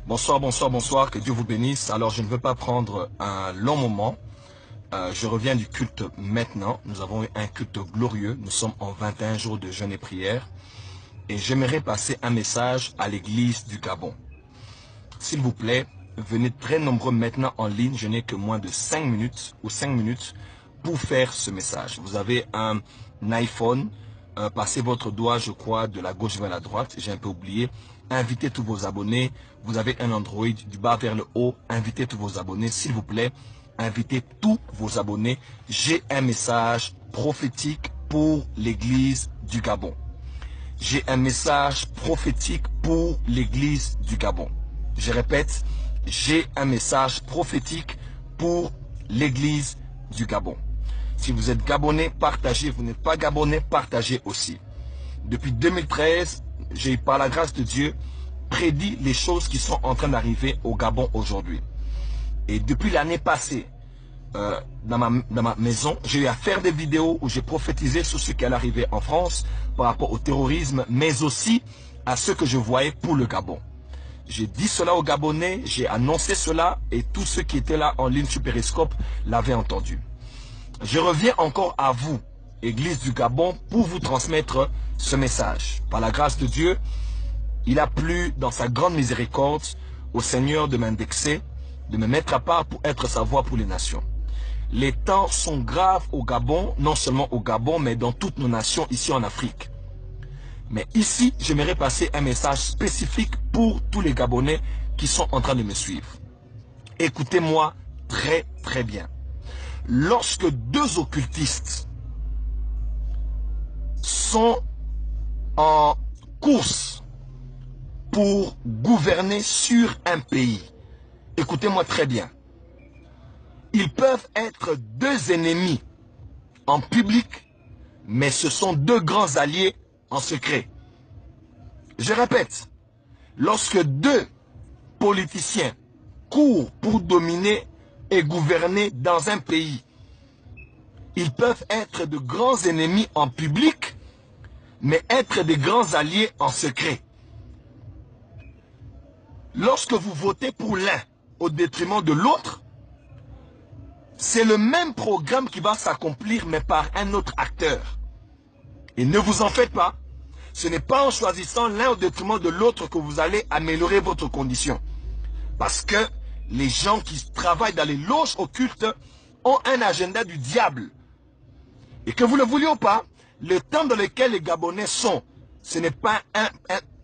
Bonsoir, bonsoir, bonsoir, que Dieu vous bénisse. Alors, je ne veux pas prendre un long moment. Je reviens du culte maintenant. Nous avons eu un culte glorieux. Nous sommes en 21 jours de jeûne et prière. Et j'aimerais passer un message à l'église du Gabon. S'il vous plaît, venez très nombreux maintenant en ligne. Je n'ai que moins de 5 minutes ou 5 minutes pour faire ce message. Vous avez un iPhone, passez votre doigt, je crois, de la gauche vers la droite. J'ai un peu oublié. Invitez tous vos abonnés. Vous avez un Android du bas vers le haut. Invitez tous vos abonnés, s'il vous plaît. Invitez tous vos abonnés. J'ai un message prophétique pour l'église du Gabon. J'ai un message prophétique pour l'église du Gabon. Je répète, j'ai un message prophétique pour l'église du Gabon. Si vous êtes Gabonais, partagez. Vous n'êtes pas Gabonais, partagez aussi. Depuis 2013, j'ai, par la grâce de Dieu, prédit les choses qui sont en train d'arriver au Gabon aujourd'hui. Et depuis l'année passée, dans ma maison, j'ai eu à faire des vidéos où j'ai prophétisé sur ce qui allait arriver en France par rapport au terrorisme, mais aussi à ce que je voyais pour le Gabon. J'ai dit cela aux Gabonais, j'ai annoncé cela et tous ceux qui étaient là en ligne sur Périscope l'avaient entendu. Je reviens encore à vous, Église du Gabon, pour vous transmettre ce message. Par la grâce de Dieu, il a plu dans sa grande miséricorde au Seigneur de m'indexer, de me mettre à part pour être sa voix pour les nations. Les temps sont graves au Gabon, non seulement au Gabon, mais dans toutes nos nations ici en Afrique. Mais ici, j'aimerais passer un message spécifique pour tous les Gabonais qui sont en train de me suivre. Écoutez-moi très très bien. Lorsque deux occultistes sont en course pour gouverner sur un pays, écoutez-moi très bien. Ils peuvent être deux ennemis en public, mais ce sont deux grands alliés en secret. Je répète, lorsque deux politiciens courent pour dominer et gouverner dans un pays, ils peuvent être de grands ennemis en public, mais être des grands alliés en secret. Lorsque vous votez pour l'un au détriment de l'autre, c'est le même programme qui va s'accomplir, mais par un autre acteur. Et ne vous en faites pas. Ce n'est pas en choisissant l'un au détriment de l'autre que vous allez améliorer votre condition. Parce que les gens qui travaillent dans les loges occultes ont un agenda du diable. Et que vous le vouliez ou pas, le temps dans lequel les Gabonais sont, ce n'est pas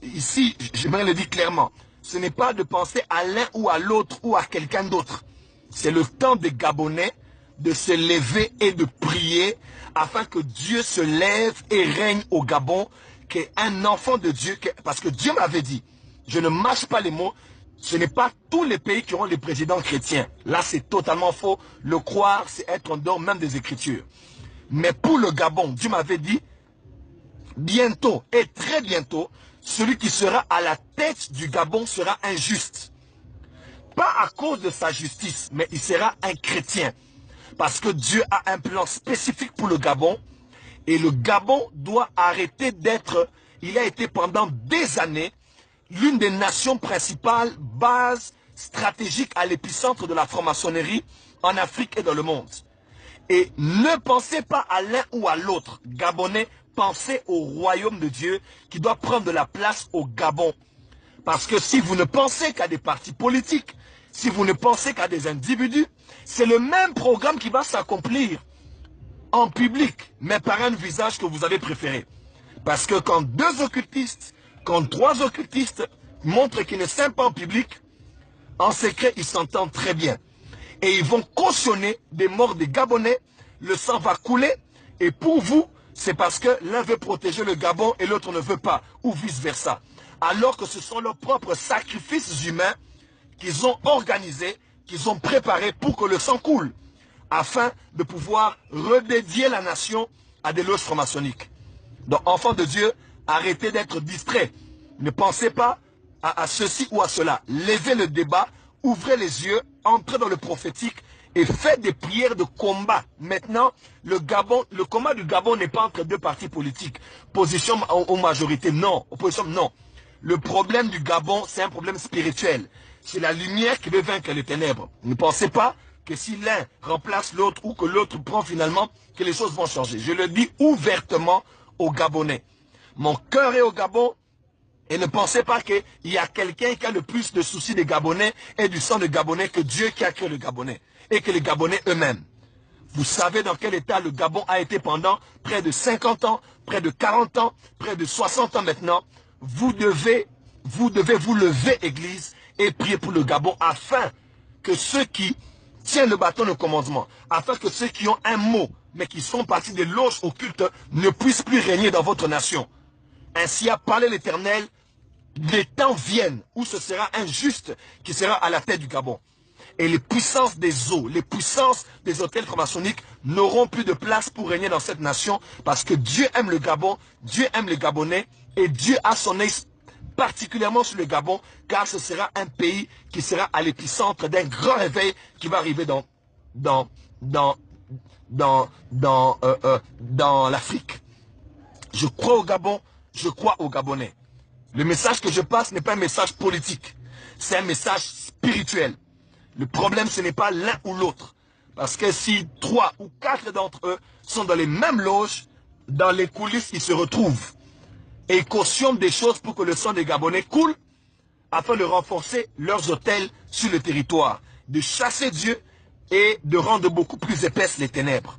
ici, j'aimerais le dire clairement, ce n'est pas de penser à l'un ou à l'autre ou à quelqu'un d'autre. C'est le temps des Gabonais de se lever et de prier afin que Dieu se lève et règne au Gabon, qu'un enfant de Dieu, parce que Dieu m'avait dit, je ne mâche pas les mots, ce n'est pas tous les pays qui auront des présidents chrétiens. Là, c'est totalement faux. Le croire, c'est être en dehors même des Écritures. Mais pour le Gabon, Dieu m'avait dit, bientôt et très bientôt, celui qui sera à la tête du Gabon sera injuste. Pas à cause de sa justice, mais il sera un chrétien. Parce que Dieu a un plan spécifique pour le Gabon. Et le Gabon doit arrêter d'être, il a été pendant des années, l'une des nations principales, bases stratégiques à l'épicentre de la franc-maçonnerie en Afrique et dans le monde. Et ne pensez pas à l'un ou à l'autre. Gabonais, pensez au royaume de Dieu qui doit prendre de la place au Gabon. Parce que si vous ne pensez qu'à des partis politiques, si vous ne pensez qu'à des individus, c'est le même programme qui va s'accomplir en public, mais par un visage que vous avez préféré. Parce que quand deux occultistes, quand trois occultistes montrent qu'ils ne s'aiment pas en public, en secret, ils s'entendent très bien. Et ils vont cautionner des morts des Gabonais, le sang va couler, et pour vous, c'est parce que l'un veut protéger le Gabon et l'autre ne veut pas, ou vice-versa. Alors que ce sont leurs propres sacrifices humains qu'ils ont organisés, qu'ils ont préparés pour que le sang coule, afin de pouvoir redédier la nation à des loges franc-maçonniques. Donc, enfants de Dieu, arrêtez d'être distraits. Ne pensez pas à ceci ou à cela. Levez le débat, ouvrez les yeux, entrez dans le prophétique et faites des prières de combat. Maintenant, le combat du Gabon n'est pas entre deux partis politiques. Position ou majorité, non. Opposition, non. Le problème du Gabon, c'est un problème spirituel. C'est la lumière qui veut vaincre les ténèbres. Ne pensez pas que si l'un remplace l'autre ou que l'autre prend finalement, que les choses vont changer. Je le dis ouvertement aux Gabonais. Mon cœur est au Gabon et ne pensez pas qu'il y a quelqu'un qui a le plus de soucis des Gabonais et du sang des Gabonais que Dieu qui a créé le Gabonais et que les Gabonais eux-mêmes. Vous savez dans quel état le Gabon a été pendant près de 50 ans, près de 40 ans, près de 60 ans maintenant. Vous devez vous lever, Église, et prier pour le Gabon afin que ceux qui tiennent le bâton de commandement, afin que ceux qui ont un mot, mais qui sont partis des loges occultes, ne puissent plus régner dans votre nation. Ainsi a parlé l'Éternel, les temps viennent où ce sera un juste qui sera à la tête du Gabon. Et les puissances des eaux, les puissances des hôtels franc-maçonniques n'auront plus de place pour régner dans cette nation parce que Dieu aime le Gabon, Dieu aime les Gabonais et Dieu a son œil particulièrement sur le Gabon car ce sera un pays qui sera à l'épicentre d'un grand réveil qui va arriver dans l'Afrique. Je crois au Gabon, je crois aux Gabonais. Le message que je passe n'est pas un message politique, c'est un message spirituel. Le problème, ce n'est pas l'un ou l'autre. Parce que si 3 ou 4 d'entre eux sont dans les mêmes loges, dans les coulisses, ils se retrouvent. Et ils cautionnent des choses pour que le sang des Gabonais coule, afin de renforcer leurs hôtels sur le territoire, de chasser Dieu et de rendre beaucoup plus épaisses les ténèbres.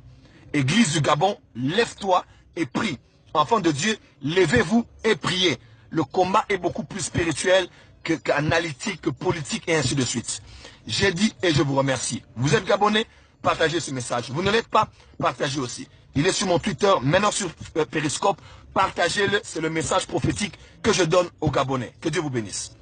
Église du Gabon, lève-toi et prie. Enfants de Dieu, levez-vous et priez. Le combat est beaucoup plus spirituel qu'analytique, que politique et ainsi de suite. J'ai dit et je vous remercie. Vous êtes Gabonais, partagez ce message. Vous ne l'êtes pas, partagez aussi. Il est sur mon Twitter, maintenant sur Periscope. Partagez-le, c'est le message prophétique que je donne aux Gabonais. Que Dieu vous bénisse.